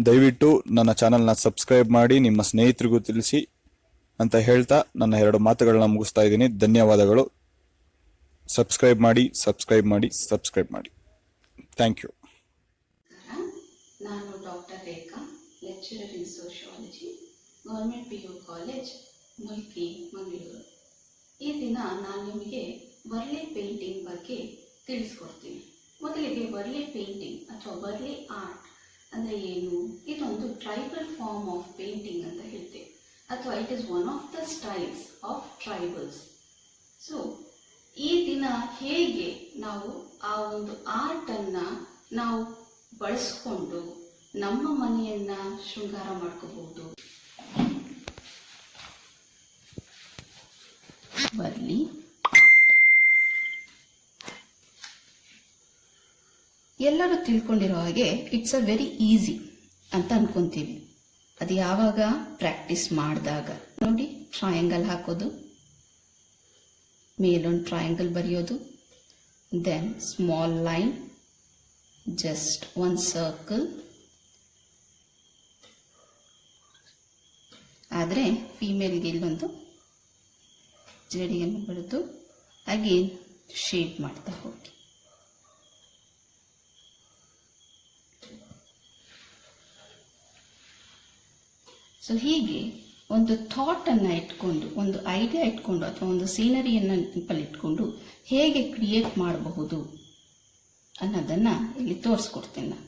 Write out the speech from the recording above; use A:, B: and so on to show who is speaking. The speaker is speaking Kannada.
A: ದಯವಿಟ್ಟು ನನ್ನ ಚಾನಲ್ನ ಸಬ್ಸ್ಕ್ರೈಬ್ ಮಾಡಿ, ನಿಮ್ಮ ಸ್ನೇಹಿತರಿಗೂ ತಿಳಿಸಿ ಅಂತ ಹೇಳ್ತಾ ನನ್ನ 2 ಮಾತುಗಳನ್ನ ಮುಗಿಸ್ತಾ ಇದ್ದೀನಿ. ಧನ್ಯವಾದಗಳು. ಸಬ್ಸ್ಕ್ರೈಬ್ ಮಾಡಿ. Thank you.
B: ನಾನು doctor Rekha, lecturer in sociology, government PU college, Mulki, Mangaluru. ಈ ದಿನ ನಾನು ನಿಮಗೆ ವರ್ಲಿ ಪೇಂಟಿಂಗ್ ಬಗ್ಗೆ ತಿಳಿಸ್ಕೊಡ್ತೀನಿ. ಮೊದಲಿಗೆ ವರ್ಲಿ ಪೇಂಟಿಂಗ್ ಅಥವಾ ವರ್ಲಿ ಆರ್ಟ್ ಅಂದರೆ ಏನು? ಇದೊಂದು ಟ್ರೈಬಲ್ ಫಾರ್ಮ್ ಆಫ್ ಪೇಂಟಿಂಗ್ ಅಂತ ಹೇಳ್ತೇವೆ, ಅಥವಾ it is one of the styles of tribals. So ಈ ದಿನ ಹೇಗೆ ನಾವು ಆ ಒಂದು ಆರ್ಟನ್ನು ನಾವು ಬಳಸ್ಕೊಂಡು ನಮ್ಮ ಮನೆಯನ್ನ ಶೃಂಗಾರ ಮಾಡ್ಕೋಬಹುದು. ಬರ್ಲಿ ಎಲ್ಲರೂ ತಿಳ್ಕೊಂಡಿರೋ ಹಾಗೆ ಇಟ್ಸ್ ಅ ವೆರಿ ಈಸಿ ಅಂತ ಅನ್ಕೊಂತೀವಿ. ಅದು ಯಾವಾಗ ಪ್ರಾಕ್ಟೀಸ್ ಮಾಡಿದಾಗ. ನೋಡಿ, ಟ್ರಯಾಂಗಲ್ ಹಾಕೋದು, ಮೇಲೊಂದು ಟ್ರಯಾಂಗಲ್ ಬರೆಯೋದು, then small line, just one circle. ಆದರೆ ಫೀಮೇಲ್ಗೆ ಇಲ್ಲೊಂದು ಜಡಿಯನ್ನು ಬರೆದು ಅಗೇನ್ ಶೇಪ್ ಮಾಡ್ತಾ ಹೋಗಿ. ಸೊ ಹೀಗೆ ಒಂದು ಥಾಟ್ ಅನ್ನ ಇಟ್ಕೊಂಡು, ಒಂದು ಐಡಿಯಾ ಇಟ್ಕೊಂಡು, ಅಥವಾ ಒಂದು ಸೀನರಿಯನ್ನು ಇಟ್ಕೊಂಡು ಹೇಗೆ ಕ್ರಿಯೇಟ್ ಮಾಡಬಹುದು ಅನ್ನೋದನ್ನ ಇಲ್ಲಿ ತೋರಿಸ್ಕೊಡ್ತೇನೆ ನಾನು.